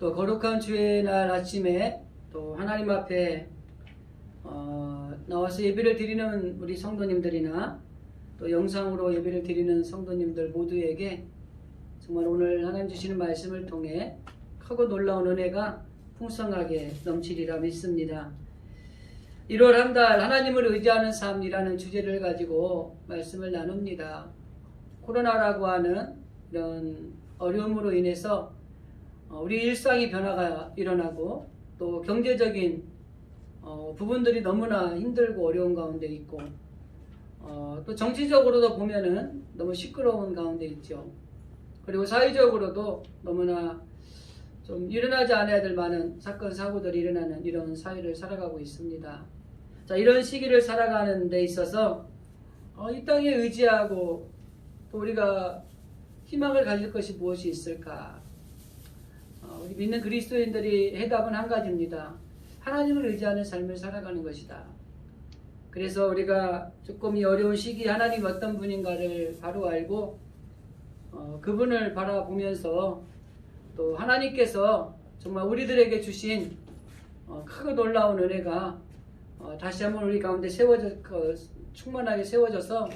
또 거룩한 주의 날 아침에 또 하나님 앞에 나와서 예배를 드리는 우리 성도님들이나 또 영상으로 예배를 드리는 성도님들 모두에게 정말 오늘 하나님 주시는 말씀을 통해 크고 놀라운 은혜가 풍성하게 넘치리라 믿습니다. 1월 한 달 하나님을 의지하는 삶이라는 주제를 가지고 말씀을 나눕니다. 코로나라고 하는 이런 어려움으로 인해서 우리 일상의 변화가 일어나고 또 경제적인 부분들이 너무나 힘들고 어려운 가운데 있고 또 정치적으로도 보면은 너무 시끄러운 가운데 있죠. 그리고 사회적으로도 너무나 좀 일어나지 않아야 될 많은 사건 사고들이 일어나는 이런 사회를 살아가고 있습니다. 자, 이런 시기를 살아가는 데 있어서 이 땅에 의지하고 또 우리가 희망을 가질 것이 무엇이 있을까? 우리 믿는 그리스도인들이 해답은 한 가지입니다. 하나님을 의지하는 삶을 살아가는 것이다. 그래서 우리가 조금 이 어려운 시기에 하나님 어떤 분인가를 바로 알고 그분을 바라보면서 또 하나님께서 정말 우리들에게 주신 크고 놀라운 은혜가 다시 한번 우리 가운데 충만하게 세워져서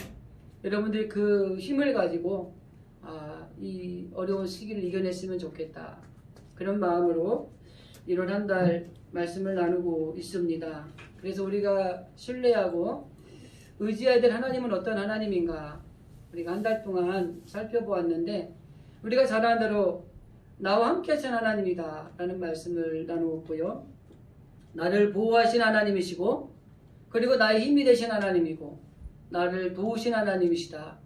여러분들이 그 힘을 가지고 이 어려운 시기를 이겨냈으면 좋겠다. 그런 마음으로 1월 한 달 말씀을 나누고 있습니다. 그래서 우리가 신뢰하고 의지해야 될 하나님은 어떤 하나님인가 우리가 한 달 동안 살펴보았는데 우리가 잘 아는 대로 나와 함께 하신 하나님이다 라는 말씀을 나누었고요. 나를 보호하신 하나님이시고 그리고 나의 힘이 되신 하나님이고 나를 도우신 하나님이시다.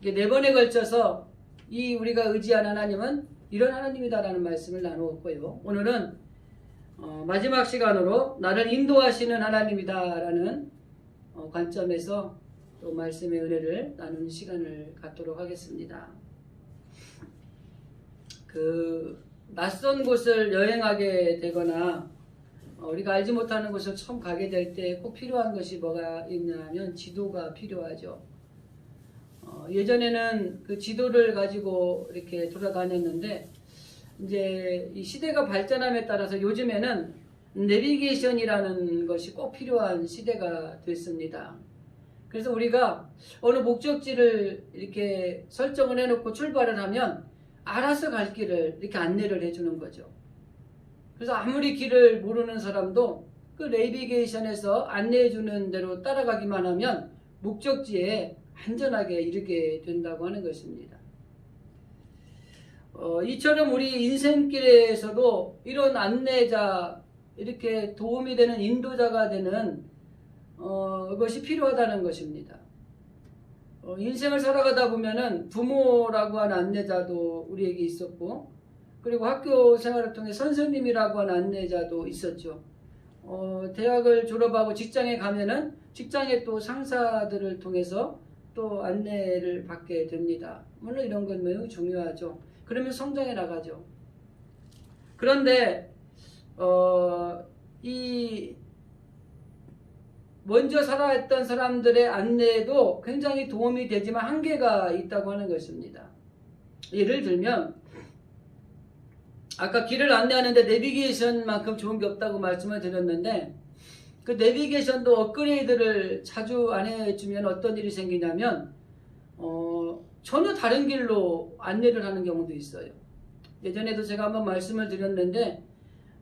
이게 4번에 걸쳐서 이 우리가 의지한 하나님은 이런 하나님이다라는 말씀을 나누었고요. 오늘은 마지막 시간으로 나를 인도하시는 하나님이다라는 관점에서 또 말씀의 은혜를 나누는 시간을 갖도록 하겠습니다. 낯선 곳을 여행하게 되거나 우리가 알지 못하는 곳을 처음 가게 될 때 꼭 필요한 것이 뭐가 있냐면 지도가 필요하죠. 예전에는 그 지도를 가지고 이렇게 돌아다녔는데 이제 이 시대가 발전함에 따라서 요즘에는 내비게이션이라는 것이 꼭 필요한 시대가 됐습니다. 그래서 우리가 어느 목적지를 이렇게 설정을 해놓고 출발을 하면 알아서 갈 길을 이렇게 안내를 해주는 거죠. 그래서 아무리 길을 모르는 사람도 그 내비게이션에서 안내해주는 대로 따라가기만 하면 목적지에 안전하게 이르게 된다고 하는 것입니다. 이처럼 우리 인생길에서도 이런 안내자, 이렇게 도움이 되는 인도자가 되는 것이 필요하다는 것입니다. 인생을 살아가다 보면은 부모라고 하는 안내자도 우리에게 있었고 그리고 학교 생활을 통해 선생님이라고 하는 안내자도 있었죠. 대학을 졸업하고 직장에 가면은 직장의 또 상사들을 통해서 또 안내를 받게 됩니다. 물론 이런 건 매우 중요하죠. 그러면 성장해 나가죠. 그런데 이 먼저 살아왔던 사람들의 안내도 굉장히 도움이 되지만 한계가 있다고 하는 것입니다. 예를 들면 아까 길을 안내하는데 내비게이션만큼 좋은 게 없다고 말씀을 드렸는데 그 내비게이션도 업그레이드를 자주 안 해주면 어떤 일이 생기냐면 전혀 다른 길로 안내를 하는 경우도 있어요. 예전에도 제가 한번 말씀을 드렸는데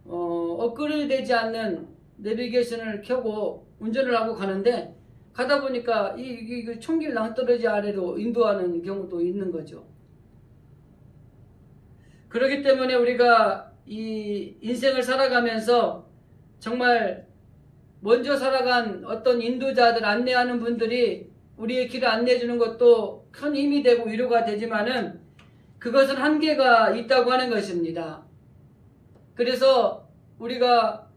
업그레이드 되지 않는 내비게이션을 켜고 운전을 하고 가는데 가다 보니까 이 총길 낭떠러지 아래로 인도하는 경우도 있는 거죠. 그렇기 때문에 우리가 이 인생을 살아가면서 정말 먼저 살아간 어떤 인도자들 안내하는 분들이 우리의 길을 안내해 주는 것도 큰 힘이 되고 위로가 되지만은 그것은 한계가 있다고 하는 것입니다. 그래서 우리가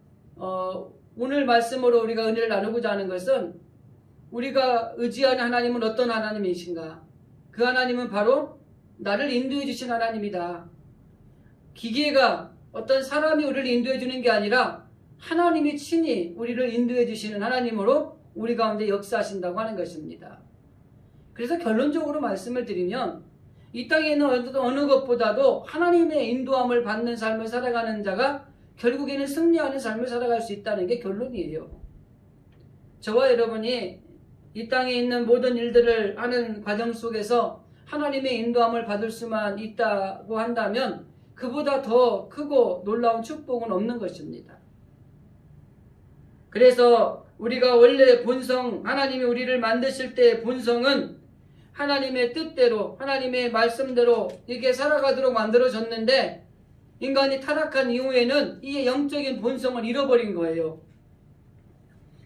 오늘 말씀으로 우리가 은혜를 나누고자 하는 것은 우리가 의지하는 하나님은 어떤 하나님이신가? 그 하나님은 바로 나를 인도해 주신 하나님이다. 기계가 어떤 사람이 우리를 인도해 주는 게 아니라 하나님이 친히 우리를 인도해 주시는 하나님으로 우리 가운데 역사하신다고 하는 것입니다. 그래서 결론적으로 말씀을 드리면 이 땅에 있는 어느 것보다도 하나님의 인도함을 받는 삶을 살아가는 자가 결국에는 승리하는 삶을 살아갈 수 있다는 게 결론이에요. 저와 여러분이 이 땅에 있는 모든 일들을 하는 과정 속에서 하나님의 인도함을 받을 수만 있다고 한다면 그보다 더 크고 놀라운 축복은 없는 것입니다. 그래서 우리가 원래 본성, 하나님이 우리를 만드실 때의 본성은 하나님의 뜻대로, 하나님의 말씀대로 이게 살아가도록 만들어졌는데 인간이 타락한 이후에는 이 영적인 본성을 잃어버린 거예요.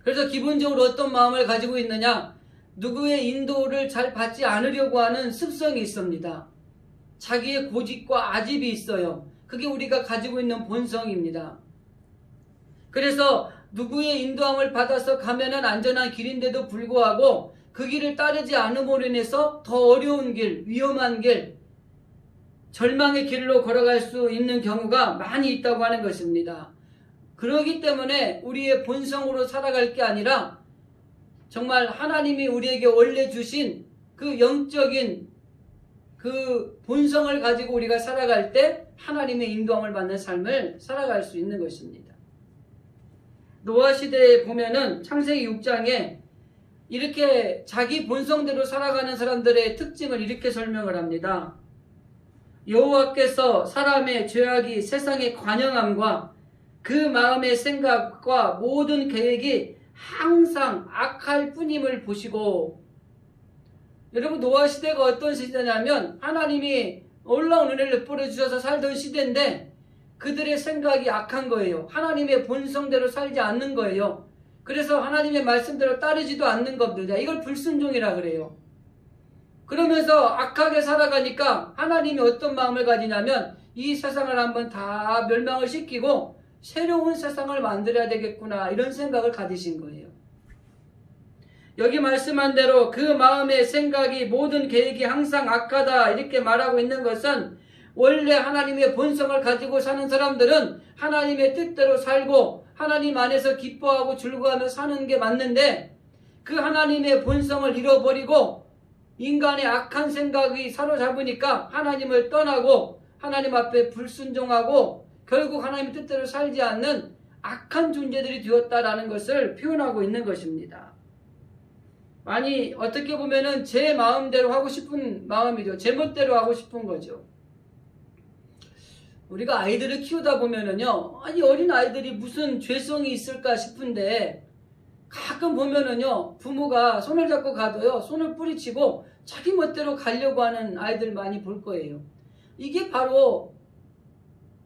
그래서 기본적으로 어떤 마음을 가지고 있느냐? 누구의 인도를 잘 받지 않으려고 하는 습성이 있습니다. 자기의 고집과 아집이 있어요. 그게 우리가 가지고 있는 본성입니다. 그래서 누구의 인도함을 받아서 가면은 안전한 길인데도 불구하고 그 길을 따르지 않음으로 인해서 더 어려운 길, 위험한 길, 절망의 길로 걸어갈 수 있는 경우가 많이 있다고 하는 것입니다. 그렇기 때문에 우리의 본성으로 살아갈 게 아니라 정말 하나님이 우리에게 원래 주신 그 영적인 그 본성을 가지고 우리가 살아갈 때 하나님의 인도함을 받는 삶을 살아갈 수 있는 것입니다. 노아 시대에 보면은 창세기 6장에 이렇게 자기 본성대로 살아가는 사람들의 특징을 이렇게 설명을 합니다. 여호와께서 사람의 죄악이 세상의 관영함과 그 마음의 생각과 모든 계획이 항상 악할 뿐임을 보시고, 여러분 노아 시대가 어떤 시대냐면 하나님이 놀라운 은혜를 뿌려주셔서 살던 시대인데 그들의 생각이 악한 거예요. 하나님의 본성대로 살지 않는 거예요. 그래서 하나님의 말씀대로 따르지도 않는 겁니다. 이걸 불순종이라 그래요. 그러면서 악하게 살아가니까 하나님이 어떤 마음을 가지냐면 이 세상을 한번 다 멸망을 시키고 새로운 세상을 만들어야 되겠구나, 이런 생각을 가지신 거예요. 여기 말씀한 대로 그 마음의 생각이 모든 계획이 항상 악하다 이렇게 말하고 있는 것은 원래 하나님의 본성을 가지고 사는 사람들은 하나님의 뜻대로 살고 하나님 안에서 기뻐하고 즐거워하며 사는 게 맞는데 그 하나님의 본성을 잃어버리고 인간의 악한 생각이 사로잡으니까 하나님을 떠나고 하나님 앞에 불순종하고 결국 하나님의 뜻대로 살지 않는 악한 존재들이 되었다라는 것을 표현하고 있는 것입니다. 아니 어떻게 보면은 제 마음대로 하고 싶은 마음이죠. 제 멋대로 하고 싶은 거죠. 우리가 아이들을 키우다 보면은요, 아니 어린 아이들이 무슨 죄성이 있을까 싶은데 가끔 보면은요, 부모가 손을 잡고 가도요, 손을 뿌리치고 자기 멋대로 가려고 하는 아이들 많이 볼 거예요. 이게 바로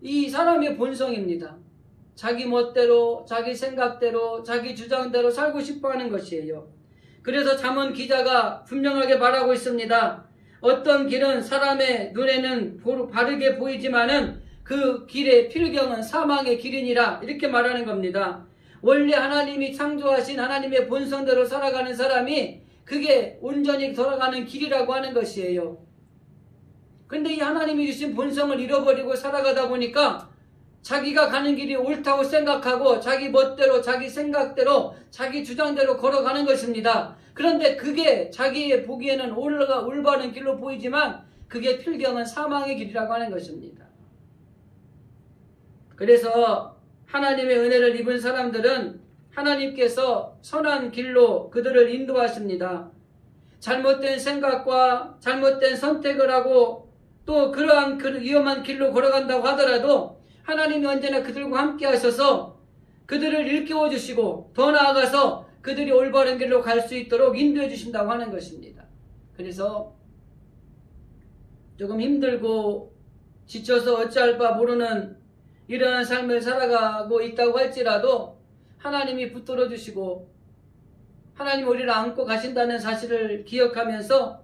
이 사람의 본성입니다. 자기 멋대로, 자기 생각대로, 자기 주장대로 살고 싶어 하는 것이에요. 그래서 잠언 기자가 분명하게 말하고 있습니다. 어떤 길은 사람의 눈에는 바르게 보이지만은 그 길의 필경은 사망의 길이니라, 이렇게 말하는 겁니다. 원래 하나님이 창조하신 하나님의 본성대로 살아가는 사람이 그게 온전히 돌아가는 길이라고 하는 것이에요. 근데 이 하나님이 주신 본성을 잃어버리고 살아가다 보니까 자기가 가는 길이 옳다고 생각하고 자기 멋대로, 자기 생각대로, 자기 주장대로 걸어가는 것입니다. 그런데 그게 자기의 보기에는 올바른 길로 보이지만 그게 필경은 사망의 길이라고 하는 것입니다. 그래서 하나님의 은혜를 입은 사람들은 하나님께서 선한 길로 그들을 인도하십니다. 잘못된 생각과 잘못된 선택을 하고 또 그러한 위험한 길로 걸어간다고 하더라도 하나님이 언제나 그들과 함께 하셔서 그들을 일깨워 주시고 더 나아가서 그들이 올바른 길로 갈 수 있도록 인도해 주신다고 하는 것입니다. 그래서 조금 힘들고 지쳐서 어찌할 바 모르는 이러한 삶을 살아가고 있다고 할지라도 하나님이 붙들어 주시고 하나님 우리를 안고 가신다는 사실을 기억하면서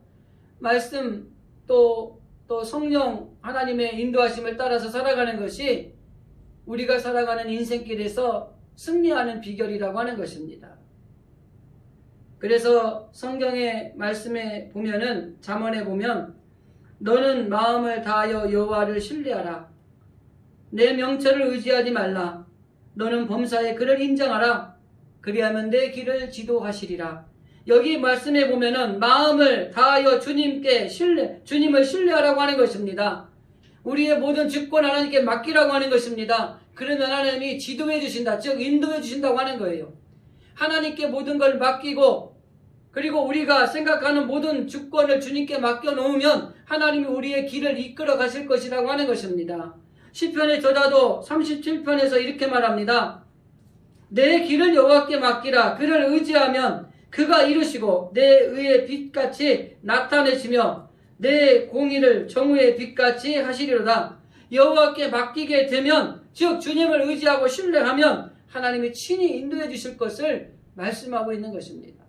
말씀 또 성령 하나님의 인도하심을 따라서 살아가는 것이 우리가 살아가는 인생길에서 승리하는 비결이라고 하는 것입니다. 그래서 성경의 말씀에 보면은 잠언에 보면 너는 마음을 다하여 여호와를 신뢰하라. 내 명철을 의지하지 말라. 너는 범사에 그를 인정하라. 그리하면 내 길을 지도하시리라. 여기 말씀해 보면은 마음을 다하여 주님을 신뢰하라고 하는 것입니다. 우리의 모든 주권 하나님께 맡기라고 하는 것입니다. 그러면 하나님이 지도해 주신다, 즉 인도해 주신다고 하는 거예요. 하나님께 모든 걸 맡기고, 그리고 우리가 생각하는 모든 주권을 주님께 맡겨놓으면 하나님이 우리의 길을 이끌어 가실 것이라고 하는 것입니다. 시편의 저자도 37편에서 이렇게 말합니다. 내 길을 여호와께 맡기라. 그를 의지하면 그가 이루시고 내 의의 빛같이 나타내시며 내 공의를 정의의 빛같이 하시리로다. 여호와께 맡기게 되면, 즉 주님을 의지하고 신뢰하면 하나님이 친히 인도해 주실 것을 말씀하고 있는 것입니다.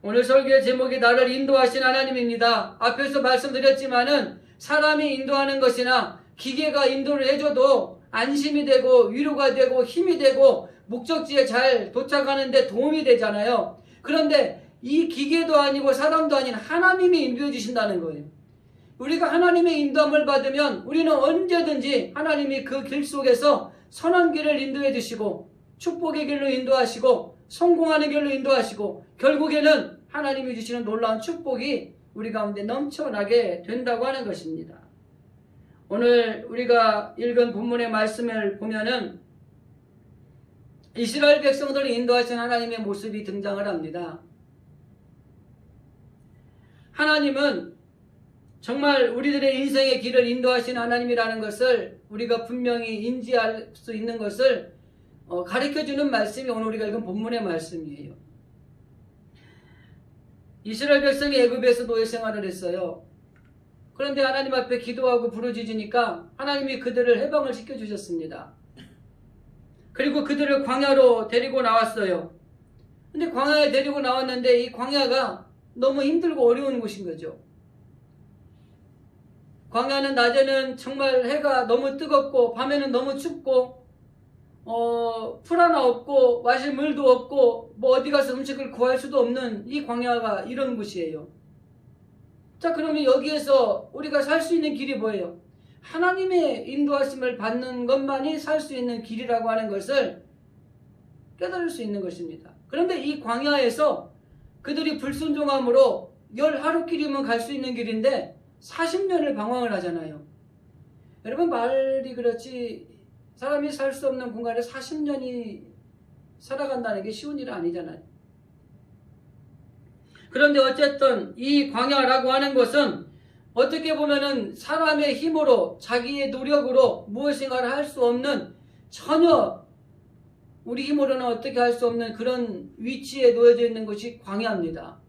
오늘 설교의 제목이 나를 인도하신 하나님입니다. 앞에서 말씀드렸지만은 사람이 인도하는 것이나 기계가 인도를 해줘도 안심이 되고 위로가 되고 힘이 되고 목적지에 잘 도착하는데 도움이 되잖아요. 그런데 이 기계도 아니고 사람도 아닌 하나님이 인도해 주신다는 거예요. 우리가 하나님의 인도함을 받으면 우리는 언제든지 하나님이 그 길 속에서 선한 길을 인도해 주시고 축복의 길로 인도하시고 성공하는 길로 인도하시고 결국에는 하나님이 주시는 놀라운 축복이 우리 가운데 넘쳐나게 된다고 하는 것입니다. 오늘 우리가 읽은 본문의 말씀을 보면은 이스라엘 백성들을 인도하신 하나님의 모습이 등장을 합니다. 하나님은 정말 우리들의 인생의 길을 인도하신 하나님이라는 것을 우리가 분명히 인지할 수 있는 것을 가르쳐주는 말씀이 오늘 우리가 읽은 본문의 말씀이에요. 이스라엘 백성이 애굽에서 노예 생활을 했어요. 그런데 하나님 앞에 기도하고 부르짖으니까 하나님이 그들을 해방을 시켜주셨습니다. 그리고 그들을 광야로 데리고 나왔어요. 근데 광야에 데리고 나왔는데 이 광야가 너무 힘들고 어려운 곳인 거죠. 광야는 낮에는 정말 해가 너무 뜨겁고 밤에는 너무 춥고 풀 하나 없고 마실 물도 없고 뭐 어디 가서 음식을 구할 수도 없는 이 광야가 이런 곳이에요. 자, 그러면 여기에서 우리가 살 수 있는 길이 뭐예요? 하나님의 인도하심을 받는 것만이 살 수 있는 길이라고 하는 것을 깨달을 수 있는 것입니다. 그런데 이 광야에서 그들이 불순종함으로 10하루길이면 갈 수 있는 길인데 40년을 방황을 하잖아요. 여러분, 말이 그렇지 사람이 살 수 없는 공간에 40년이 살아간다는 게 쉬운 일은 아니잖아요. 그런데 어쨌든 이 광야라고 하는 것은 어떻게 보면은 사람의 힘으로 자기의 노력으로 무엇인가를 할 수 없는, 전혀 우리 힘으로는 어떻게 할 수 없는 그런 위치에 놓여져 있는 것이 광야입니다.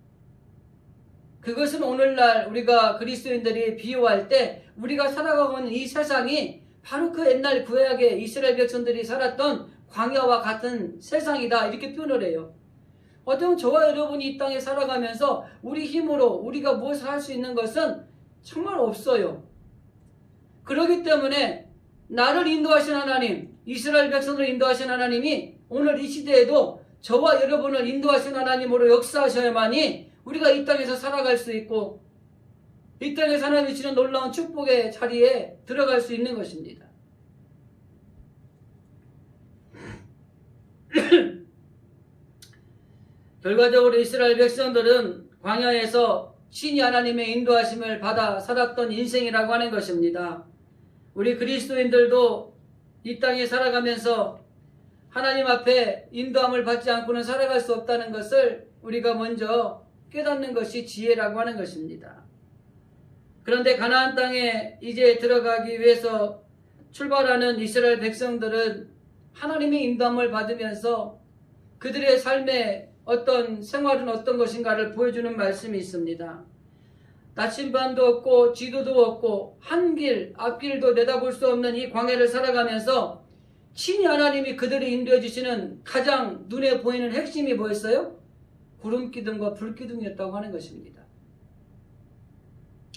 그것은 오늘날 우리가 그리스도인들이 비유할 때 우리가 살아가고 있는 이 세상이 바로 그 옛날 구약의 이스라엘 백성들이 살았던 광야와 같은 세상이다, 이렇게 표현을 해요. 어떤 저와 여러분이 이 땅에 살아가면서 우리 힘으로 우리가 무엇을 할 수 있는 것은 정말 없어요. 그렇기 때문에 나를 인도하신 하나님, 이스라엘 백성들을 인도하신 하나님이 오늘 이 시대에도 저와 여러분을 인도하신 하나님으로 역사하셔야만이 우리가 이 땅에서 살아갈 수 있고 이 땅에서 하나님이 주시는 놀라운 축복의 자리에 들어갈 수 있는 것입니다. 결과적으로 이스라엘 백성들은 광야에서 신이 하나님의 인도하심을 받아 살았던 인생이라고 하는 것입니다. 우리 그리스도인들도 이 땅에 살아가면서 하나님 앞에 인도함을 받지 않고는 살아갈 수 없다는 것을 우리가 먼저 깨닫는 것이 지혜라고 하는 것입니다. 그런데 가나안 땅에 이제 들어가기 위해서 출발하는 이스라엘 백성들은 하나님의 인도함을 받으면서 그들의 삶의 어떤 생활은 어떤 것인가를 보여주는 말씀이 있습니다. 나침반도 없고 지도도 없고 한 길, 앞길도 내다볼 수 없는 이 광야를 살아가면서 친히 하나님이 그들을 인도해 주시는 가장 눈에 보이는 핵심이 뭐였어요? 구름기둥과 불기둥이었다고 하는 것입니다.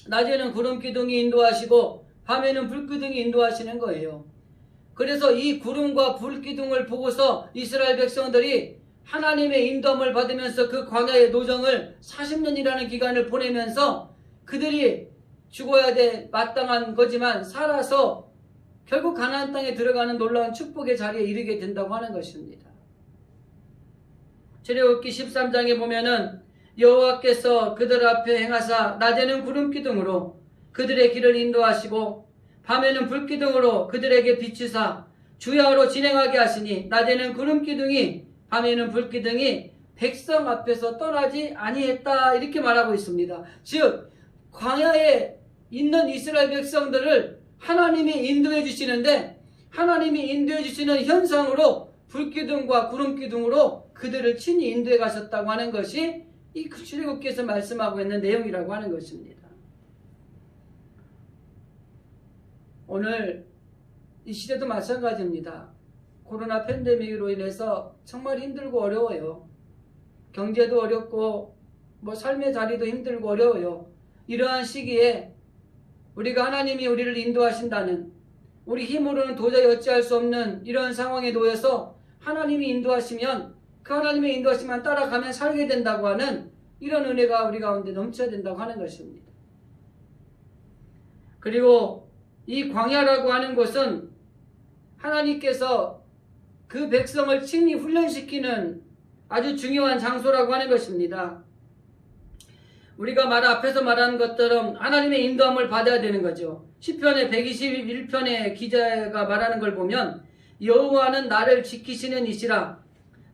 낮에는 구름기둥이 인도하시고 밤에는 불기둥이 인도하시는 거예요. 그래서 이 구름과 불기둥을 보고서 이스라엘 백성들이 하나님의 인도함을 받으면서 그 광야의 노정을 40년이라는 기간을 보내면서 그들이 죽어야 될 마땅한 거지만 살아서 결국 가나안 땅에 들어가는 놀라운 축복의 자리에 이르게 된다고 하는 것입니다. 출애굽기 13장에 보면은 여호와께서 그들 앞에 행하사 낮에는 구름 기둥으로 그들의 길을 인도하시고 밤에는 불 기둥으로 그들에게 비추사 주야로 진행하게 하시니 낮에는 구름 기둥이 밤에는 불 기둥이 백성 앞에서 떠나지 아니했다, 이렇게 말하고 있습니다. 즉 광야에 있는 이스라엘 백성들을 하나님이 인도해 주시는데, 하나님이 인도해 주시는 현상으로 불기둥과 구름기둥으로 그들을 친히 인도해 가셨다고 하는 것이 이 출애굽기에서 말씀하고 있는 내용이라고 하는 것입니다. 오늘 이 시대도 마찬가지입니다. 코로나 팬데믹으로 인해서 정말 힘들고 어려워요. 경제도 어렵고 삶의 자리도 힘들고 어려워요. 이러한 시기에 우리가 하나님이 우리를 인도하신다는, 우리 힘으로는 도저히 어찌할 수 없는 이런 상황에 놓여서 하나님이 인도하시면 그 하나님의 인도하시면 따라가면 살게 된다고 하는 이런 은혜가 우리 가운데 넘쳐야 된다고 하는 것입니다. 그리고 이 광야라고 하는 곳은 하나님께서 그 백성을 친히 훈련시키는 아주 중요한 장소라고 하는 것입니다. 우리가 앞에서 말한 것처럼 하나님의 인도함을 받아야 되는 거죠. 시편의 121편의 기자가 말하는 걸 보면 여호와는 나를 지키시는 이시라.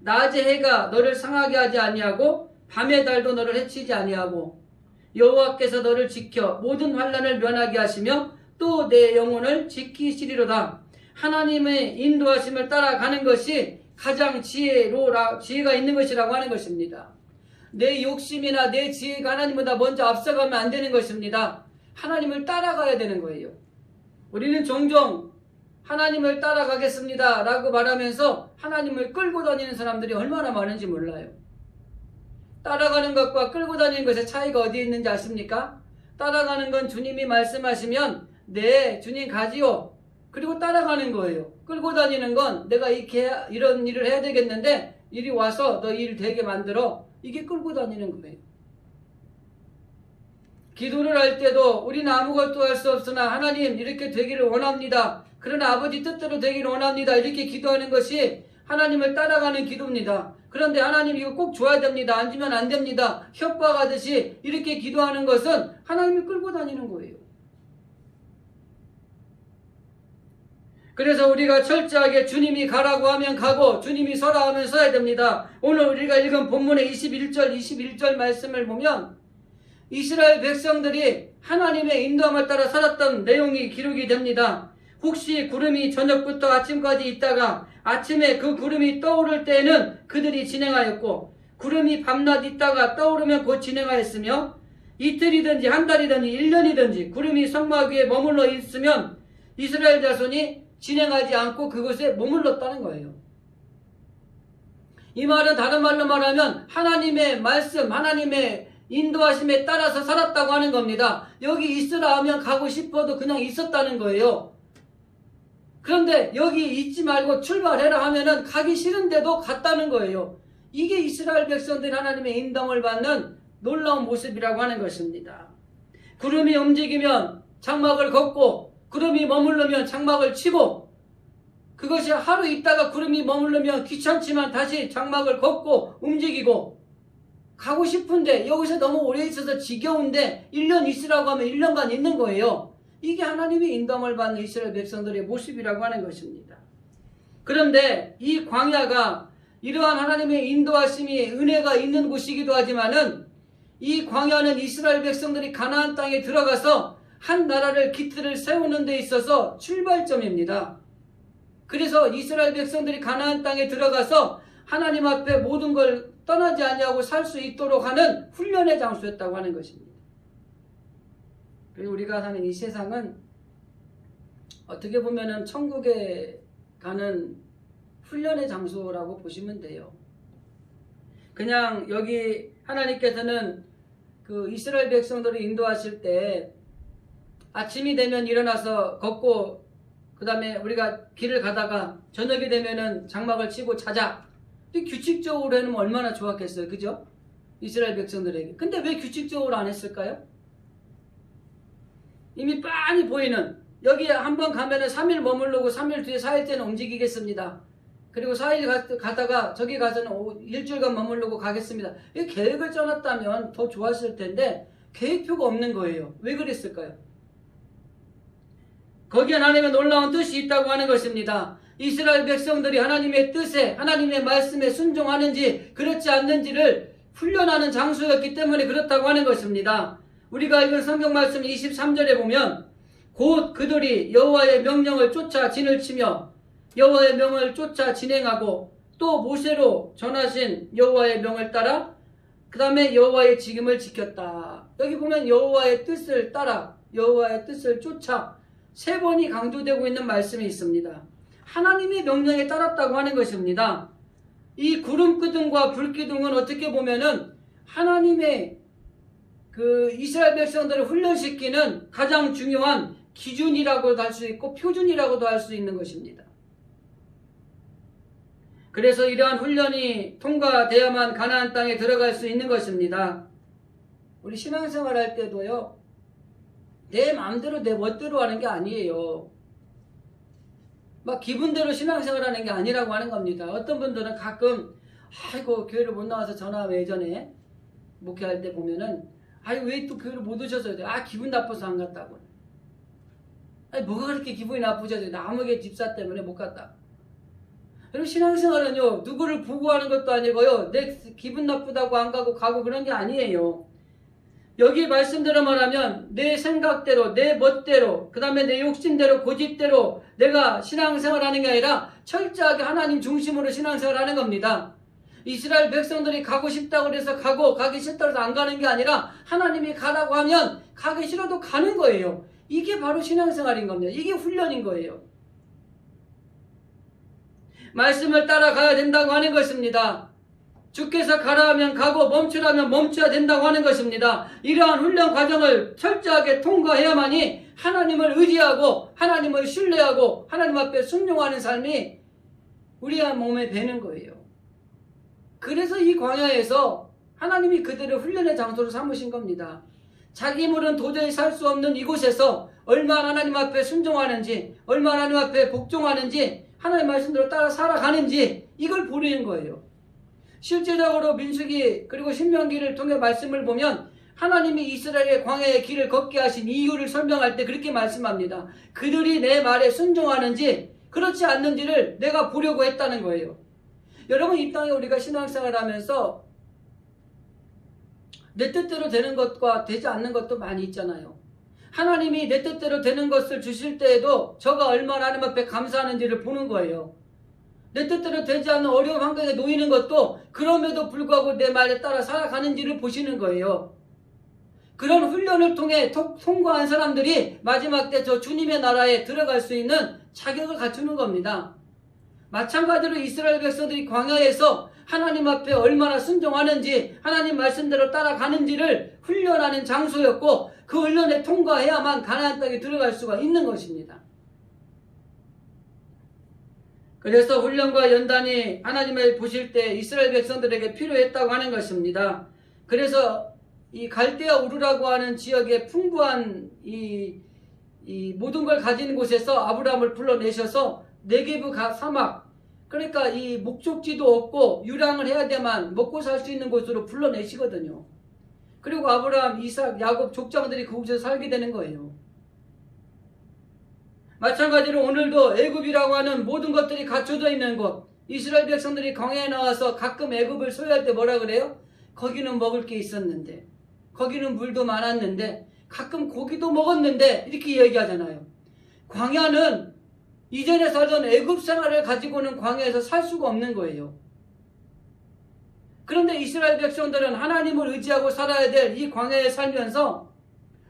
낮의 해가 너를 상하게 하지 아니하고 밤의 달도 너를 해치지 아니하고 여호와께서 너를 지켜 모든 환난을 면하게 하시며 또 내 영혼을 지키시리로다. 하나님의 인도하심을 따라가는 것이 가장 지혜가 있는 것이라고 하는 것입니다. 내 욕심이나 내 지혜가 하나님보다 먼저 앞서가면 안 되는 것입니다. 하나님을 따라가야 되는 거예요. 우리는 종종 하나님을 따라가겠습니다 라고 말하면서 하나님을 끌고 다니는 사람들이 얼마나 많은지 몰라요. 따라가는 것과 끌고 다니는 것의 차이가 어디에 있는지 아십니까? 따라가는 건 주님이 말씀하시면 네 주님 가지요, 그리고 따라가는 거예요. 끌고 다니는 건 내가 이런 일을 해야 되겠는데 이리 와서 너 일 되게 만들어, 이게 끌고 다니는 거예요. 기도를 할 때도 우리는 아무것도 할 수 없으나 하나님 이렇게 되기를 원합니다. 그러나 아버지 뜻대로 되기를 원합니다. 이렇게 기도하는 것이 하나님을 따라가는 기도입니다. 그런데 하나님 이거 꼭 줘야 됩니다. 안 주면 안 됩니다. 협박하듯이 이렇게 기도하는 것은 하나님을 끌고 다니는 거예요. 그래서 우리가 철저하게 주님이 가라고 하면 가고 주님이 서라 하면 서야 됩니다. 오늘 우리가 읽은 본문의 21절 말씀을 보면 이스라엘 백성들이 하나님의 인도함을 따라 살았던 내용이 기록이 됩니다. 혹시 구름이 저녁부터 아침까지 있다가 아침에 그 구름이 떠오를 때에는 그들이 진행하였고 구름이 밤낮 있다가 떠오르면 곧 진행하였으며 이틀이든지 한 달이든지 1년이든지 구름이 성막 위에 머물러 있으면 이스라엘 자손이 진행하지 않고 그곳에 머물렀다는 거예요. 이 말은 다른 말로 말하면 하나님의 말씀, 하나님의 인도하심에 따라서 살았다고 하는 겁니다. 여기 있으라 하면 가고 싶어도 그냥 있었다는 거예요. 그런데 여기 있지 말고 출발해라 하면은 가기 싫은데도 갔다는 거예요. 이게 이스라엘 백성들이 하나님의 인도함을 받는 놀라운 모습이라고 하는 것입니다. 구름이 움직이면 장막을 걷고 구름이 머무르면 장막을 치고, 그것이 하루 있다가 구름이 머무르면 귀찮지만 다시 장막을 걷고 움직이고, 가고 싶은데 여기서 너무 오래 있어서 지겨운데 1년 있으라고 하면 1년간 있는 거예요. 이게 하나님의 인도함을 받는 이스라엘 백성들의 모습이라고 하는 것입니다. 그런데 이 광야가 이러한 하나님의 인도하심이 은혜가 있는 곳이기도 하지만은 이 광야는 이스라엘 백성들이 가나안 땅에 들어가서 한 나라를 기틀을 세우는 데 있어서 출발점입니다. 그래서 이스라엘 백성들이 가나안 땅에 들어가서 하나님 앞에 모든 걸 떠나지 아니하고 살 수 있도록 하는 훈련의 장소였다고 하는 것입니다. 그리고 우리가 사는 이 세상은 어떻게 보면은 천국에 가는 훈련의 장소라고 보시면 돼요. 그냥 여기 하나님께서는 그 이스라엘 백성들을 인도하실 때 아침이 되면 일어나서 걷고 그 다음에 우리가 길을 가다가 저녁이 되면은 장막을 치고 자자. 규칙적으로 해놓으면 얼마나 좋았겠어요. 그죠? 이스라엘 백성들에게. 근데 왜 규칙적으로 안 했을까요? 이미 빤히 보이는, 여기 한번 가면은 3일 머무르고 3일 뒤에 4일째는 움직이겠습니다. 그리고 4일 가다가 저기 가서는 일주일간 머무르고 가겠습니다. 이 계획을 짜놨다면 더 좋았을 텐데 계획표가 없는 거예요. 왜 그랬을까요? 거기에 하나님의 놀라운 뜻이 있다고 하는 것입니다. 이스라엘 백성들이 하나님의 뜻에, 하나님의 말씀에 순종하는지 그렇지 않는지를 훈련하는 장소였기 때문에 그렇다고 하는 것입니다. 우리가 읽은 성경 말씀 23절에 보면 곧 그들이 여호와의 명령을 쫓아 진을 치며 여호와의 명을 쫓아 진행하고 또 모세로 전하신 여호와의 명을 따라 그 다음에 여호와의 직임을 지켰다. 여기 보면 여호와의 뜻을 따라, 여호와의 뜻을 쫓아 3번이 강조되고 있는 말씀이 있습니다. 하나님의 명령에 따랐다고 하는 것입니다. 이 구름기둥과 불기둥은 어떻게 보면은 하나님의 그 이스라엘 백성들을 훈련시키는 가장 중요한 기준이라고도 할 수 있고 표준이라고도 할 수 있는 것입니다. 그래서 이러한 훈련이 통과되어야만 가나안 땅에 들어갈 수 있는 것입니다. 우리 신앙생활 할 때도요, 내 마음대로 내 멋대로 하는 게 아니에요. 막 기분대로 신앙생활 하는 게 아니라고 하는 겁니다. 어떤 분들은 가끔 아이고 교회를 못 나와서 전화 예전에 목회할 때 보면은 아이고 왜 또 교회를 못 오셔서 기분 나빠서 안 갔다고. 아니 뭐가 그렇게 기분이 나쁘셔서 아무개 집사 때문에 못 갔다. 여러분 신앙생활은요 누구를 보고하는 것도 아니고요 내 기분 나쁘다고 안 가고 그런 게 아니에요. 여기 말씀대로 말하면 내 생각대로 내 멋대로 그 다음에 내 욕심대로 고집대로 내가 신앙생활하는 게 아니라 철저하게 하나님 중심으로 신앙생활하는 겁니다. 이스라엘 백성들이 가고 싶다고 해서 가고 가기 싫다고 해서 안 가는 게 아니라 하나님이 가라고 하면 가기 싫어도 가는 거예요. 이게 바로 신앙생활인 겁니다. 이게 훈련인 거예요. 말씀을 따라가야 된다고 하는 것입니다. 주께서 가라 하면 가고 멈추라면 멈춰야 된다고 하는 것입니다. 이러한 훈련 과정을 철저하게 통과해야만이 하나님을 의지하고 하나님을 신뢰하고 하나님 앞에 순종하는 삶이 우리의 몸에 배는 거예요. 그래서 이 광야에서 하나님이 그들을 훈련의 장소로 삼으신 겁니다. 자기 힘으로는 도저히 살 수 없는 이곳에서 얼마나 하나님 앞에 순종하는지 얼마나 하나님 앞에 복종하는지 하나님 말씀대로 따라 살아가는지 이걸 보는 거예요. 실제적으로 민수기 그리고 신명기를 통해 말씀을 보면 하나님이 이스라엘의 광야의 길을 걷게 하신 이유를 설명할 때 그렇게 말씀합니다. 그들이 내 말에 순종하는지 그렇지 않는지를 내가 보려고 했다는 거예요. 여러분 이 땅에 우리가 신앙생활 하면서 내 뜻대로 되는 것과 되지 않는 것도 많이 있잖아요. 하나님이 내 뜻대로 되는 것을 주실 때에도 저가 얼마나 하나님 앞에 감사하는지를 보는 거예요. 내 뜻대로 되지 않는 어려운 환경에 놓이는 것도 그럼에도 불구하고 내 말에 따라 살아가는지를 보시는 거예요. 그런 훈련을 통해 통과한 사람들이 마지막 때 저 주님의 나라에 들어갈 수 있는 자격을 갖추는 겁니다. 마찬가지로 이스라엘 백성들이 광야에서 하나님 앞에 얼마나 순종하는지 하나님 말씀대로 따라가는지를 훈련하는 장소였고 그 훈련에 통과해야만 가나안 땅에 들어갈 수가 있는 것입니다. 그래서 훈련과 연단이 하나님을 보실 때 이스라엘 백성들에게 필요했다고 하는 것입니다. 그래서 이 갈대아 우르라고 하는 지역에 풍부한 이 모든 걸 가진 곳에서 아브라함을 불러내셔서 네게브 사막, 그러니까 이 목적지도 없고 유랑을 해야 돼만 먹고 살 수 있는 곳으로 불러내시거든요. 그리고 아브라함, 이삭, 야곱 족장들이 그곳에서 살게 되는 거예요. 마찬가지로 오늘도 애굽이라고 하는 모든 것들이 갖춰져 있는 곳, 이스라엘 백성들이 광야에 나와서 가끔 애굽을 소유할 때 뭐라 그래요? 거기는 먹을 게 있었는데, 거기는 물도 많았는데, 가끔 고기도 먹었는데 이렇게 얘기하잖아요. 광야는 이전에 살던 애굽 생활을 가지고는 광야에서 살 수가 없는 거예요. 그런데 이스라엘 백성들은 하나님을 의지하고 살아야 될 이 광야에 살면서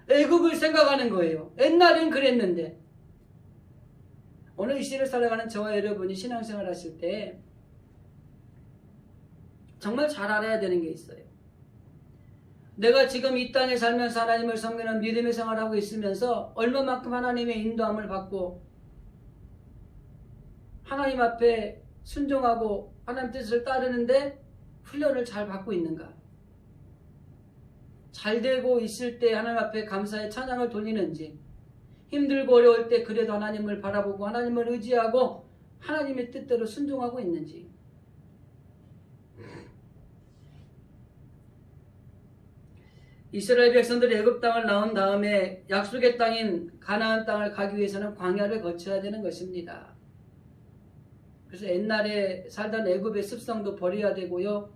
애굽을 생각하는 거예요. 옛날엔 그랬는데. 오늘 이 시대를 살아가는 저와 여러분이 신앙생활 하실 때 정말 잘 알아야 되는 게 있어요. 내가 지금 이 땅에 살면서 하나님을 섬기는 믿음의 생활을 하고 있으면서 얼마만큼 하나님의 인도함을 받고 하나님 앞에 순종하고 하나님 뜻을 따르는데 훈련을 잘 받고 있는가? 잘 되고 있을 때 하나님 앞에 감사의 찬양을 돌리는지, 힘들고 어려울 때 그래도 하나님을 바라보고 하나님을 의지하고 하나님의 뜻대로 순종하고 있는지. 이스라엘 백성들이 애굽 땅을 나온 다음에 약속의 땅인 가나안 땅을 가기 위해서는 광야를 거쳐야 되는 것입니다. 그래서 옛날에 살던 애굽의 습성도 버려야 되고요.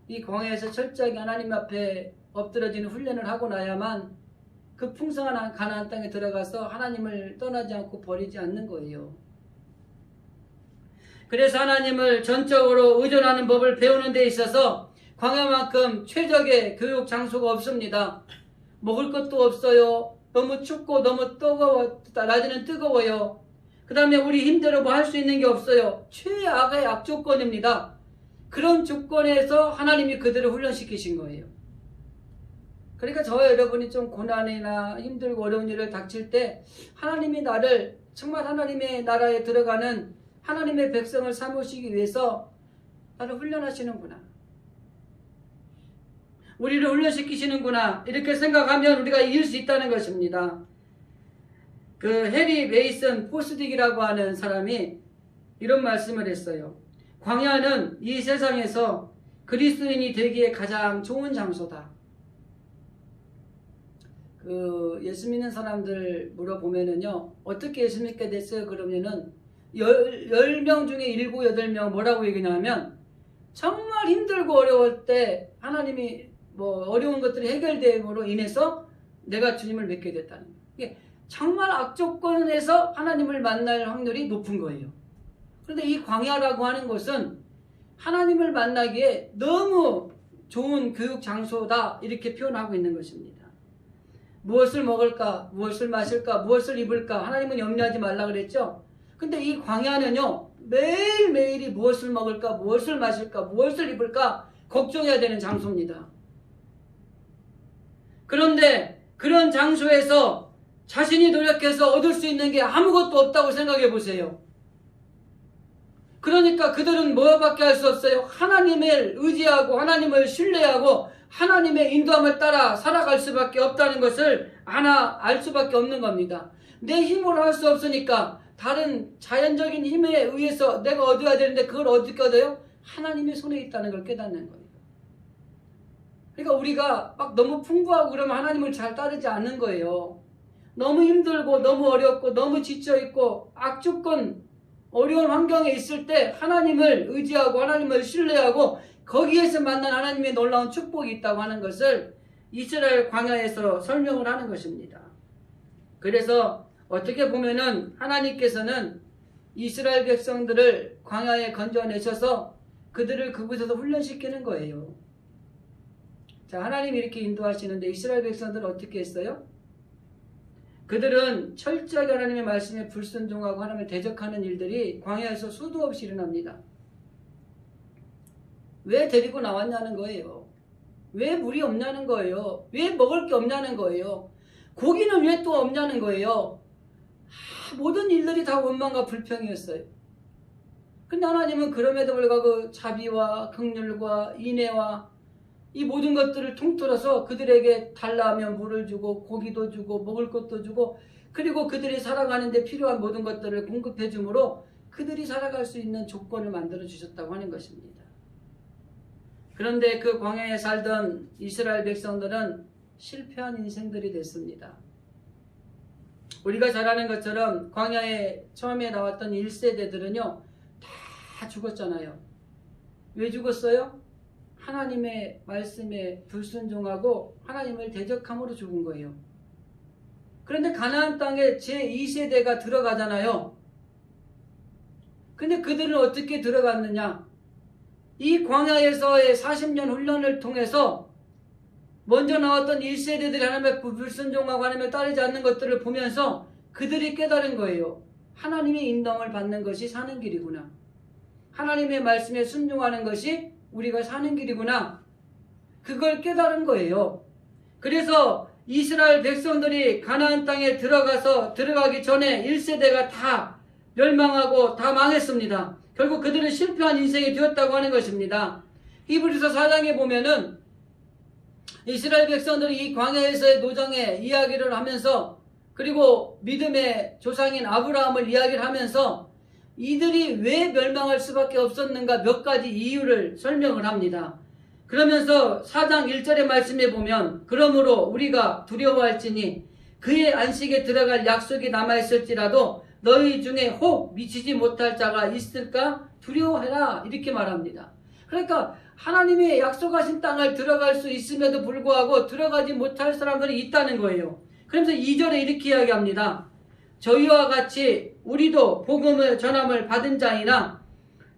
이 광야에서 철저하게 하나님 앞에 엎드러지는 훈련을 하고 나야만 그 풍성한 가나안 땅에 들어가서 하나님을 떠나지 않고 버리지 않는 거예요. 그래서 하나님을 전적으로 의존하는 법을 배우는 데 있어서 광야만큼 최적의 교육 장소가 없습니다. 먹을 것도 없어요. 너무 춥고 너무 뜨거워, 낮에는 뜨거워요. 그 다음에 우리 힘대로 뭐 할 수 있는 게 없어요. 최악의 악조건입니다. 그런 조건에서 하나님이 그들을 훈련시키신 거예요. 그러니까 저와 여러분이 좀 고난이나 힘들고 어려운 일을 닥칠 때 하나님이 나를 정말 하나님의 나라에 들어가는 하나님의 백성을 삼으시기 위해서 나를 훈련하시는구나. 우리를 훈련시키시는구나. 이렇게 생각하면 우리가 이길 수 있다는 것입니다. 그 해리 메이슨 포스딕이라고 하는 사람이 이런 말씀을 했어요. 광야는 이 세상에서 그리스도인이 되기에 가장 좋은 장소다. 예수 믿는 사람들 물어보면은요, 어떻게 예수 믿게 됐어요? 그러면은 10명 중에 7, 8명 뭐라고 얘기냐면 정말 힘들고 어려울 때 하나님이 뭐 어려운 것들이 해결됨으로 인해서 내가 주님을 믿게 됐다는 거예요. 정말 악조건에서 하나님을 만날 확률이 높은 거예요. 그런데 이 광야라고 하는 것은 하나님을 만나기에 너무 좋은 교육 장소다, 이렇게 표현하고 있는 것입니다. 무엇을 먹을까, 무엇을 마실까, 무엇을 입을까 하나님은 염려하지 말라 그랬죠. 근데 이 광야는요, 매일매일이 무엇을 먹을까, 무엇을 마실까, 무엇을 입을까 걱정해야 되는 장소입니다. 그런데 그런 장소에서 자신이 노력해서 얻을 수 있는 게 아무것도 없다고 생각해 보세요. 그러니까 그들은 뭐밖에 할 수 없어요? 하나님을 의지하고 하나님을 신뢰하고 하나님의 인도함을 따라 살아갈 수밖에 없다는 것을 알 수밖에 없는 겁니다. 내 힘으로 할 수 없으니까 다른 자연적인 힘에 의해서 내가 얻어야 되는데 그걸 어떻게 얻어요? 하나님의 손에 있다는 걸 깨닫는 거예요. 그러니까 우리가 막 너무 풍부하고 그러면 하나님을 잘 따르지 않는 거예요. 너무 힘들고 너무 어렵고 너무 지쳐있고 악조건 어려운 환경에 있을 때 하나님을 의지하고 하나님을 신뢰하고 거기에서 만난 하나님의 놀라운 축복이 있다고 하는 것을 이스라엘 광야에서 설명을 하는 것입니다. 그래서 어떻게 보면은 하나님께서는 이스라엘 백성들을 광야에 건져내셔서 그들을 그곳에서 훈련시키는 거예요. 자, 하나님이 이렇게 인도하시는데 이스라엘 백성들은 어떻게 했어요? 그들은 철저하게 하나님의 말씀에 불순종하고 하나님을 대적하는 일들이 광야에서 수도 없이 일어납니다. 왜 데리고 나왔냐는 거예요. 왜 물이 없냐는 거예요. 왜 먹을 게 없냐는 거예요. 고기는 왜 또 없냐는 거예요. 모든 일들이 다 원망과 불평이었어요. 근데 하나님은 그럼에도 불구하고 자비와 긍휼과 인애와 이 모든 것들을 통틀어서 그들에게 달라 하면 물을 주고 고기도 주고 먹을 것도 주고 그리고 그들이 살아가는 데 필요한 모든 것들을 공급해 주므로 그들이 살아갈 수 있는 조건을 만들어 주셨다고 하는 것입니다. 그런데 그 광야에 살던 이스라엘 백성들은 실패한 인생들이 됐습니다. 우리가 잘 아는 것처럼 광야에 처음에 나왔던 1세대들은요 다 죽었잖아요. 왜 죽었어요? 하나님의 말씀에 불순종하고 하나님을 대적함으로 죽은 거예요. 그런데 가나안 땅에 제2세대가 들어가잖아요. 근데 그들은 어떻게 들어갔느냐? 이 광야에서의 40년 훈련을 통해서 먼저 나왔던 1세대들이 하나님의 불순종하고 하나님을 따르지 않는 것들을 보면서 그들이 깨달은 거예요. 하나님의 인도함을 받는 것이 사는 길이구나. 하나님의 말씀에 순종하는 것이 우리가 사는 길이구나. 그걸 깨달은 거예요. 그래서 이스라엘 백성들이 가나안 땅에 들어가기 전에 1세대가 다 멸망하고 다 망했습니다. 결국 그들은 실패한 인생이 되었다고 하는 것입니다. 히브리서 4장에 보면은 이스라엘 백성들이 이 광야에서의 노정의 이야기를 하면서 그리고 믿음의 조상인 아브라함을 이야기를 하면서 이들이 왜 멸망할 수밖에 없었는가 몇 가지 이유를 설명을 합니다. 그러면서 4장 1절의 말씀에 보면 그러므로 우리가 두려워할지니 그의 안식에 들어갈 약속이 남아있을지라도 너희 중에 혹 미치지 못할 자가 있을까 두려워해라 이렇게 말합니다. 그러니까 하나님의 약속하신 땅을 들어갈 수 있음에도 불구하고 들어가지 못할 사람들이 있다는 거예요. 그러면서 2절에 이렇게 이야기합니다. 저희와 같이 우리도 복음을 전함을 받은 자이나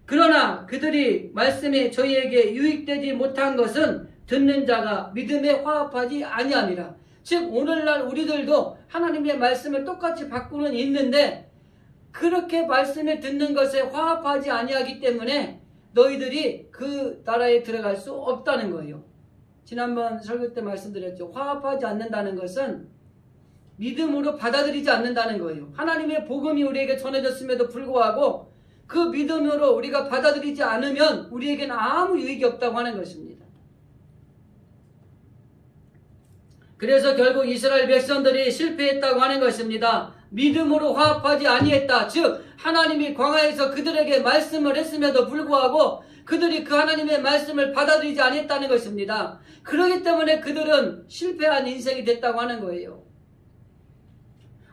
그러나 그들이 말씀에 저희에게 유익되지 못한 것은 듣는 자가 믿음에 화합하지 아니함이라. 즉 오늘날 우리들도 하나님의 말씀을 똑같이 받고는 있는데 그렇게 말씀에 듣는 것에 화합하지 아니하기 때문에 너희들이 그 나라에 들어갈 수 없다는 거예요. 지난번 설교 때 말씀드렸죠. 화합하지 않는다는 것은 믿음으로 받아들이지 않는다는 거예요. 하나님의 복음이 우리에게 전해졌음에도 불구하고 그 믿음으로 우리가 받아들이지 않으면 우리에게는 아무 유익이 없다고 하는 것입니다. 그래서 결국 이스라엘 백성들이 실패했다고 하는 것입니다. 믿음으로 화합하지 아니했다. 즉 하나님이 광야에서 그들에게 말씀을 했음에도 불구하고 그들이 그 하나님의 말씀을 받아들이지 않았다는 것입니다. 그렇기 때문에 그들은 실패한 인생이 됐다고 하는 거예요.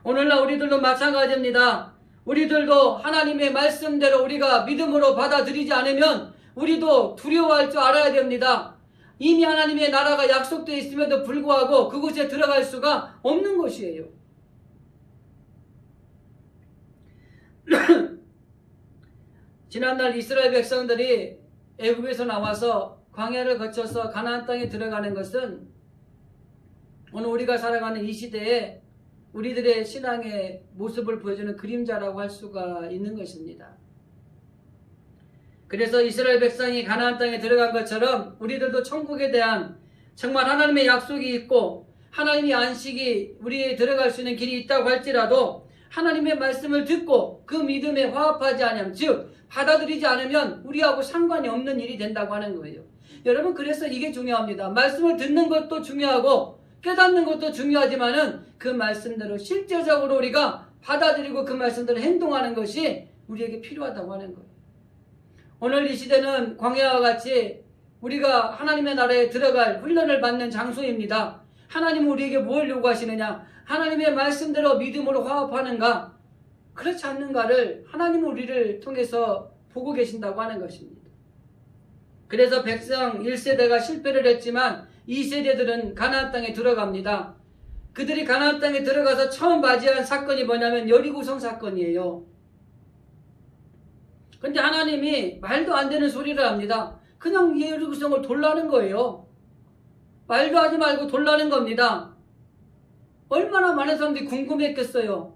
오늘날 우리들도 마찬가지입니다. 우리들도 하나님의 말씀대로 우리가 믿음으로 받아들이지 않으면 우리도 두려워할 줄 알아야 됩니다. 이미 하나님의 나라가 약속되어 있음에도 불구하고 그곳에 들어갈 수가 없는 것이에요. 지난날 이스라엘 백성들이 애굽에서 나와서 광야를 거쳐서 가나안 땅에 들어가는 것은 오늘 우리가 살아가는 이 시대에 우리들의 신앙의 모습을 보여주는 그림자라고 할 수가 있는 것입니다. 그래서 이스라엘 백성이 가나안 땅에 들어간 것처럼 우리들도 천국에 대한 정말 하나님의 약속이 있고 하나님의 안식이 우리에 들어갈 수 있는 길이 있다고 할지라도 하나님의 말씀을 듣고 그 믿음에 화합하지 않으면 즉 받아들이지 않으면 우리하고 상관이 없는 일이 된다고 하는 거예요. 여러분 그래서 이게 중요합니다. 말씀을 듣는 것도 중요하고 깨닫는 것도 중요하지만은 그 말씀대로 실제적으로 우리가 받아들이고 그 말씀대로 행동하는 것이 우리에게 필요하다고 하는 거예요. 오늘 이 시대는 광야와 같이 우리가 하나님의 나라에 들어갈 훈련을 받는 장소입니다. 하나님은 우리에게 뭘 요구하시느냐? 하나님의 말씀대로 믿음으로 화합하는가? 그렇지 않는가를 하나님은 우리를 통해서 보고 계신다고 하는 것입니다. 그래서 백성 1세대가 실패를 했지만 2세대들은 가나안 땅에 들어갑니다. 그들이 가나안 땅에 들어가서 처음 맞이한 사건이 뭐냐면 여리고성 사건이에요. 근데 하나님이 말도 안 되는 소리를 합니다. 그냥 여리고성을 돌라는 거예요. 말도 하지 말고 돌라는 겁니다. 얼마나 많은 사람들이 궁금했겠어요.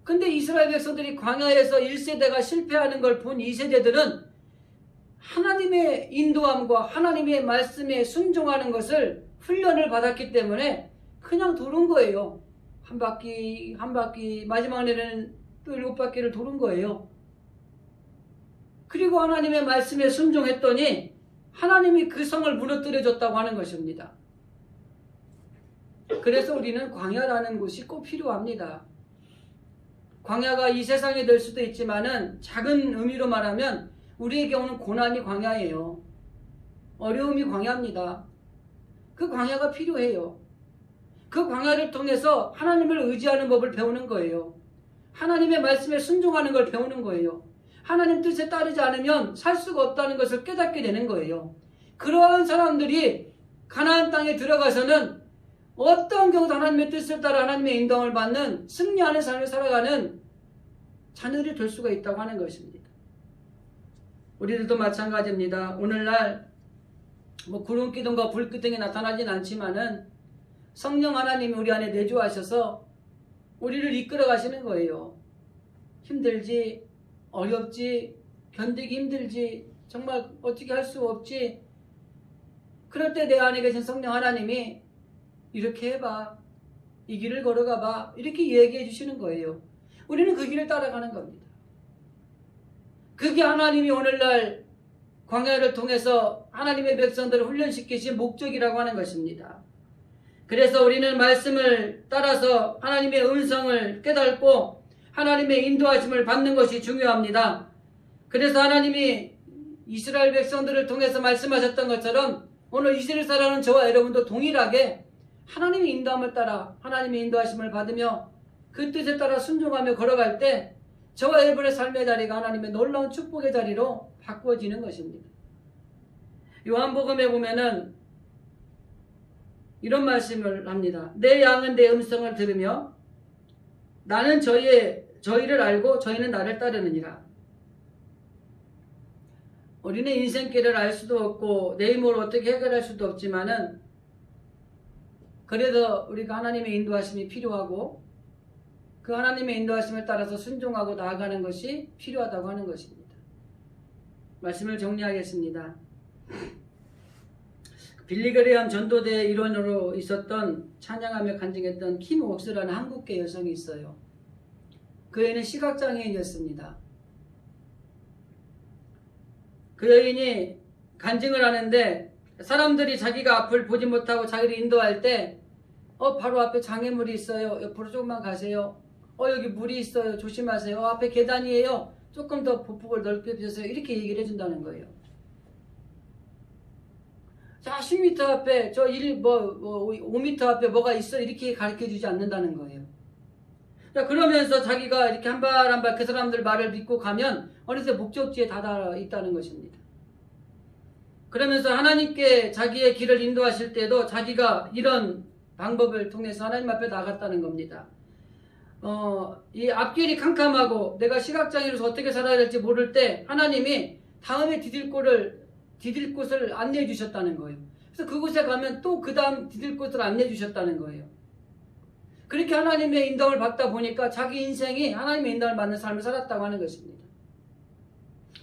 근데 이스라엘 백성들이 광야에서 1세대가 실패하는 걸 본 2세대들은 하나님의 인도함과 하나님의 말씀에 순종하는 것을 훈련을 받았기 때문에 그냥 도는 거예요. 한 바퀴 한 바퀴 마지막에는 또 7바퀴를 도는 거예요. 그리고 하나님의 말씀에 순종했더니 하나님이 그 성을 무너뜨려 줬다고 하는 것입니다. 그래서 우리는 광야라는 곳이 꼭 필요합니다. 광야가 이 세상에 될 수도 있지만은 작은 의미로 말하면 우리에게 오는 고난이 광야예요. 어려움이 광야입니다. 그 광야가 필요해요. 그 광야를 통해서 하나님을 의지하는 법을 배우는 거예요. 하나님의 말씀에 순종하는 걸 배우는 거예요. 하나님 뜻에 따르지 않으면 살 수가 없다는 것을 깨닫게 되는 거예요. 그러한 사람들이 가나안 땅에 들어가서는 어떤 경우도 하나님의 뜻을 따라 하나님의 인도함을 받는 승리하는 삶을 살아가는 자녀들이 될 수가 있다고 하는 것입니다. 우리들도 마찬가지입니다. 오늘날 구름 기둥과 불 기둥이 나타나진 않지만은 성령 하나님이 우리 안에 내주하셔서 우리를 이끌어 가시는 거예요. 힘들지, 어렵지, 견디기 힘들지, 정말 어떻게 할 수 없지. 그럴 때 내 안에 계신 성령 하나님이 이렇게 해봐, 이 길을 걸어가봐, 이렇게 얘기해 주시는 거예요. 우리는 그 길을 따라가는 겁니다. 그게 하나님이 오늘날 광야를 통해서 하나님의 백성들을 훈련시키신 목적이라고 하는 것입니다. 그래서 우리는 말씀을 따라서 하나님의 음성을 깨닫고 하나님의 인도하심을 받는 것이 중요합니다. 그래서 하나님이 이스라엘 백성들을 통해서 말씀하셨던 것처럼 오늘 이스라엘 사람은 저와 여러분도 동일하게 하나님의 인도함을 따라 하나님의 인도하심을 받으며 그 뜻에 따라 순종하며 걸어갈 때 저와 여러분의 삶의 자리가 하나님의 놀라운 축복의 자리로 바꾸어지는 것입니다. 요한복음에 보면은 이런 말씀을 합니다. 내 양은 내 음성을 들으며 나는 저희를 알고 저희는 나를 따르느니라. 우리는 인생길을 알 수도 없고 내 힘으로 어떻게 해결할 수도 없지만은 그래도 우리가 하나님의 인도하심이 필요하고 그 하나님의 인도하심을 따라서 순종하고 나아가는 것이 필요하다고 하는 것입니다. 말씀을 정리하겠습니다. 빌리그레엄 전도대 일원으로 있었던 찬양하며 간증했던 킴 옥스라는 한국계 여성이 있어요. 그 애는 시각장애인이었습니다. 그 여인이 간증을 하는데 사람들이 자기가 앞을 보지 못하고 자기를 인도할 때 바로 앞에 장애물이 있어요. 옆으로 조금만 가세요. 여기 물이 있어요. 조심하세요. 앞에 계단이에요. 조금 더 보폭을 넓혀 주세요. 이렇게 얘기를 해준다는 거예요. 자, 10m 앞에 5m 앞에 뭐가 있어 이렇게 가르쳐 주지 않는다는 거예요. 그러면서 자기가 이렇게 한 발 한 발 그 사람들 말을 믿고 가면 어느새 목적지에 다다라 있다는 것입니다. 그러면서 하나님께 자기의 길을 인도하실 때도 자기가 이런 방법을 통해서 하나님 앞에 나갔다는 겁니다. 이 앞길이 캄캄하고 내가 시각장애로서 어떻게 살아야 될지 모를 때 하나님이 다음에 디딜 곳을 안내해 주셨다는 거예요. 그래서 그곳에 가면 또 그 다음 디딜 곳을 안내해 주셨다는 거예요. 그렇게 하나님의 인도를 받다 보니까 자기 인생이 하나님의 인도를 받는 삶을 살았다고 하는 것입니다.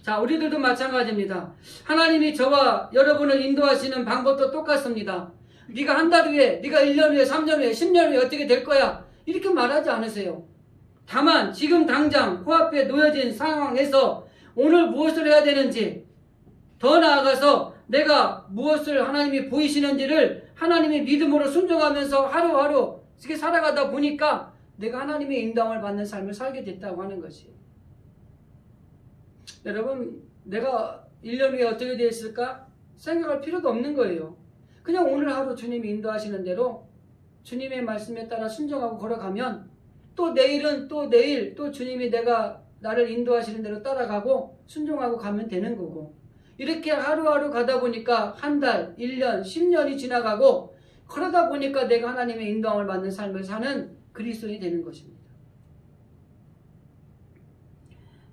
자, 우리들도 마찬가지입니다. 하나님이 저와 여러분을 인도하시는 방법도 똑같습니다. 네가 한 달 후에, 네가 1년 후에, 3년 후에, 10년 후에 어떻게 될 거야? 이렇게 말하지 않으세요. 다만 지금 당장 코앞에 놓여진 상황에서 오늘 무엇을 해야 되는지, 더 나아가서 내가 무엇을 하나님이 보이시는지를 하나님의 믿음으로 순종하면서 하루하루 이렇게 살아가다 보니까 내가 하나님의 인도함을 받는 삶을 살게 됐다고 하는 것이에요. 여러분, 내가 1년 후에 어떻게 되었을까? 생각할 필요도 없는 거예요. 그냥 오늘 하루 주님이 인도하시는 대로 주님의 말씀에 따라 순종하고 걸어가면 또 내일은 또 내일 또 주님이 나를 인도하시는 대로 따라가고 순종하고 가면 되는 거고, 이렇게 하루하루 가다 보니까 한 달, 1년, 10년이 지나가고 그러다 보니까 내가 하나님의 인도함을 받는 삶을 사는 그리스도인이 되는 것입니다.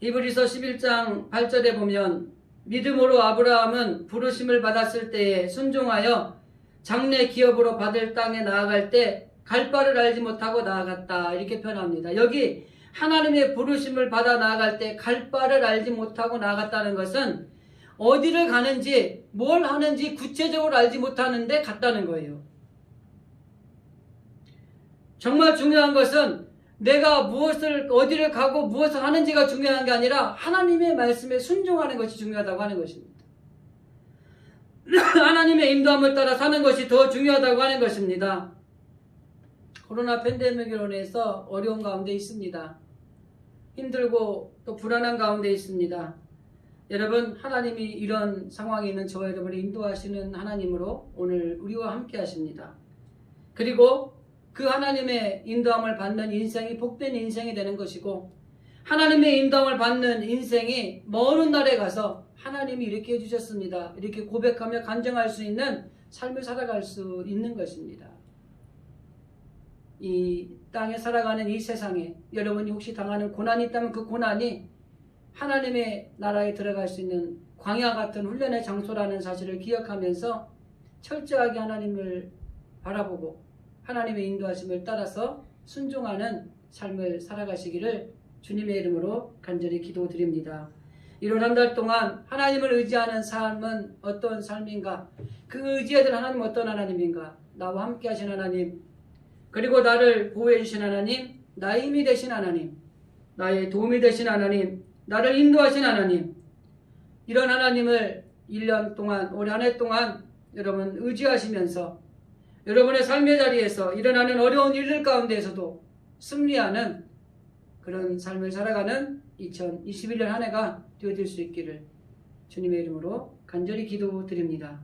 히브리서 11장 8절에 보면 믿음으로 아브라함은 부르심을 받았을 때에 순종하여 장래 기업으로 받을 땅에 나아갈 때 갈 바를 알지 못하고 나아갔다, 이렇게 표현합니다. 여기 하나님의 부르심을 받아 나아갈 때 갈 바를 알지 못하고 나아갔다는 것은 어디를 가는지 뭘 하는지 구체적으로 알지 못하는데 갔다는 거예요. 정말 중요한 것은 내가 어디를 가고 무엇을 하는지가 중요한 게 아니라 하나님의 말씀에 순종하는 것이 중요하다고 하는 것입니다. 하나님의 인도함을 따라 사는 것이 더 중요하다고 하는 것입니다. 코로나 팬데믹으로 인해서 어려운 가운데 있습니다. 힘들고 또 불안한 가운데 있습니다. 여러분, 하나님이 이런 상황에 있는 저와 여러분을 인도하시는 하나님으로 오늘 우리와 함께 하십니다. 그리고 그 하나님의 인도함을 받는 인생이 복된 인생이 되는 것이고, 하나님의 인도함을 받는 인생이 먼 훗날에 가서 하나님이 이렇게 해주셨습니다, 이렇게 고백하며 간증할 수 있는 삶을 살아갈 수 있는 것입니다. 이 땅에 살아가는 이 세상에 여러분이 혹시 당하는 고난이 있다면 그 고난이 하나님의 나라에 들어갈 수 있는 광야 같은 훈련의 장소라는 사실을 기억하면서 철저하게 하나님을 바라보고 하나님의 인도하심을 따라서 순종하는 삶을 살아가시기를 주님의 이름으로 간절히 기도드립니다. 이런 한 달 동안 하나님을 의지하는 삶은 어떤 삶인가? 그 의지해야 될 하나님은 어떤 하나님인가? 나와 함께 하신 하나님, 그리고 나를 보호해 주신 하나님, 나의 힘이 되신 하나님, 나의 도움이 되신 하나님, 나를 인도하신 하나님, 이런 하나님을 1년 동안, 올 한 해 동안 여러분 의지하시면서 여러분의 삶의 자리에서 일어나는 어려운 일들 가운데에서도 승리하는 그런 삶을 살아가는 2021년 한 해가 되어질 수 있기를 주님의 이름으로 간절히 기도드립니다.